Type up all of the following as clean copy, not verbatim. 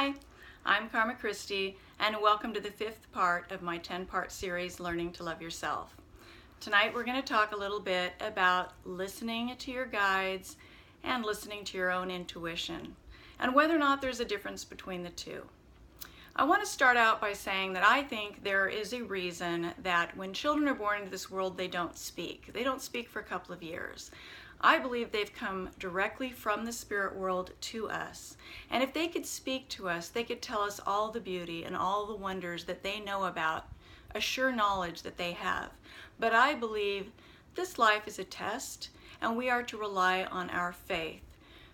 Hi, I'm Karma Christie, and welcome to the 5th part of my 10-part series, Learning to Love Yourself. Tonight we're going to talk a little bit about listening to your guides and listening to your own intuition, and whether or not there's a difference between the two. I want to start out by saying that I think there is a reason that when children are born into this world, they don't speak. They don't speak for a couple of years. I believe they've come directly from the spirit world to us. And if they could speak to us, they could tell us all the beauty and all the wonders that they know about, a sure knowledge that they have. But I believe this life is a test, and we are to rely on our faith.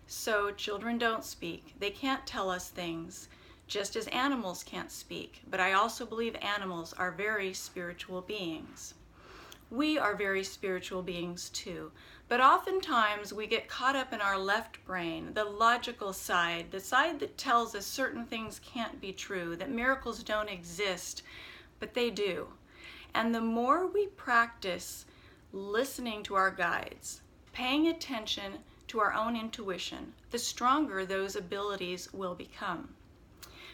So children don't speak. They can't tell us things, just as animals can't speak. But I also believe animals are very spiritual beings. We are very spiritual beings too, but oftentimes we get caught up in our left brain, the logical side, the side that tells us certain things can't be true, that miracles don't exist, but they do. And the more we practice listening to our guides, paying attention to our own intuition, the stronger those abilities will become.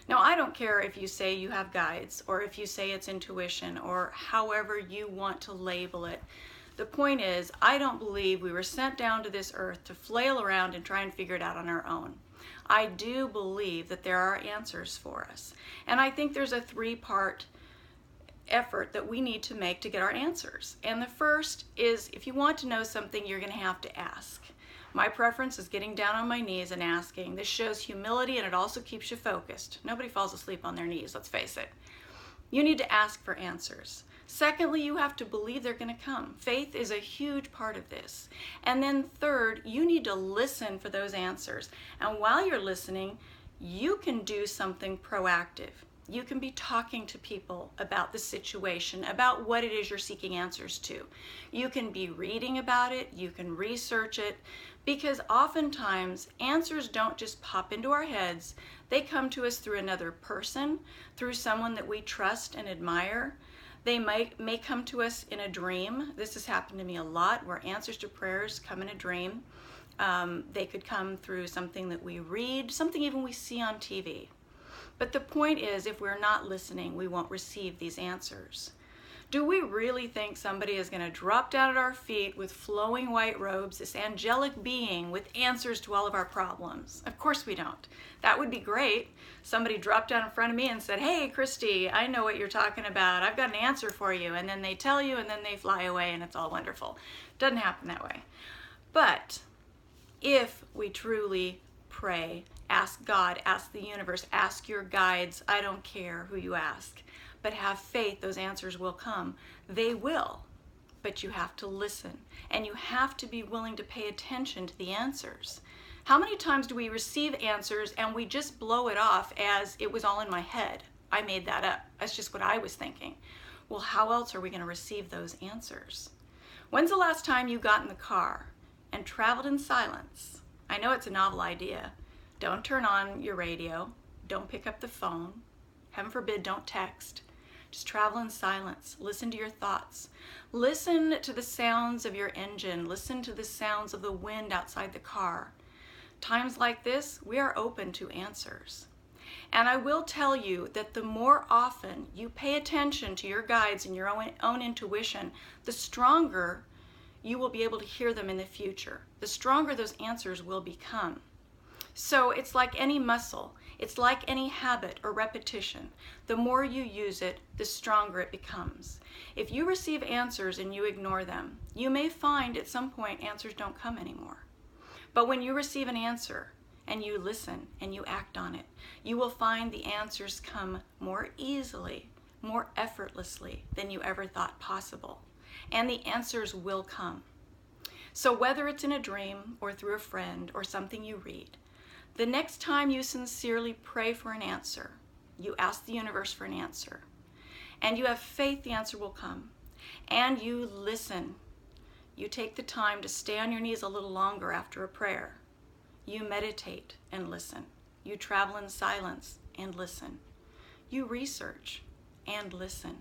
Now, I don't care if you say you have guides, or if you say it's intuition, or however you want to label it. The point is, I don't believe we were sent down to this earth to flail around and try and figure it out on our own. I do believe that there are answers for us. And I think there's a 3-part effort that we need to make to get our answers. And the first is, if you want to know something, you're going to have to ask. My preference is getting down on my knees and asking. This shows humility, and it also keeps you focused. Nobody falls asleep on their knees, let's face it. You need to ask for answers. Secondly, you have to believe they're going to come. Faith is a huge part of this. And then third, you need to listen for those answers. And while you're listening, you can do something proactive. You can be talking to people about the situation, about what it is you're seeking answers to. You can be reading about it, you can research it, because oftentimes answers don't just pop into our heads. They come to us through another person, through someone that we trust and admire. They may come to us in a dream. This has happened to me a lot, where answers to prayers come in a dream. They could come through something that we read, something even we see on TV. But the point is, if we're not listening, we won't receive these answers. Do we really think somebody is going to drop down at our feet with flowing white robes, this angelic being with answers to all of our problems? Of course we don't. That would be great. Somebody dropped down in front of me and said, "Hey, Christy, I know what you're talking about. I've got an answer for you." And then they tell you, and then they fly away, and it's all wonderful. Doesn't happen that way. But if we truly pray, ask God, ask the universe, ask your guides, I don't care who you ask, but have faith those answers will come. They will, but you have to listen, and you have to be willing to pay attention to the answers. How many times do we receive answers and we just blow it off as it was all in my head? I made that up. That's just what I was thinking. Well, how else are we going to receive those answers? When's the last time you got in the car and traveled in silence? I know it's a novel idea. Don't turn on your radio. Don't pick up the phone. Heaven forbid, don't text. Just travel in silence. Listen to your thoughts. Listen to the sounds of your engine. Listen to the sounds of the wind outside the car. Times like this, we are open to answers. And I will tell you that the more often you pay attention to your guides and your own intuition, the stronger you will be able to hear them in the future. The stronger those answers will become. So it's like any muscle. It's like any habit or repetition. The more you use it, the stronger it becomes. If you receive answers and you ignore them, you may find at some point answers don't come anymore. But when you receive an answer and you listen and you act on it, you will find the answers come more easily, more effortlessly than you ever thought possible. And the answers will come. So whether it's in a dream or through a friend or something you read, the next time you sincerely pray for an answer, you ask the universe for an answer, and you have faith the answer will come, and you listen. You take the time to stay on your knees a little longer after a prayer. You meditate and listen. You travel in silence and listen. You research and listen.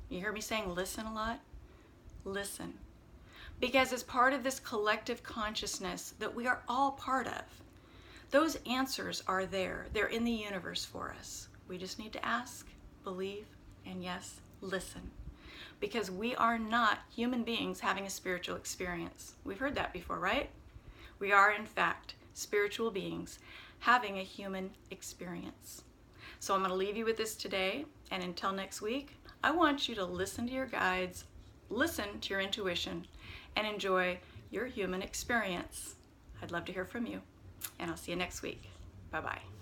You hear me saying listen a lot? Listen. Because as part of this collective consciousness that we are all part of, Those answers are there. They're in the universe for us. We just need to ask, believe, and yes, listen. Because we are not human beings having a spiritual experience. We've heard that before, right? We are, in fact, spiritual beings having a human experience. So I'm going to leave you with this today, and until next week, I want you to listen to your guides, listen to your intuition, and enjoy your human experience. I'd love to hear from you, and I'll see you next week. Bye-bye.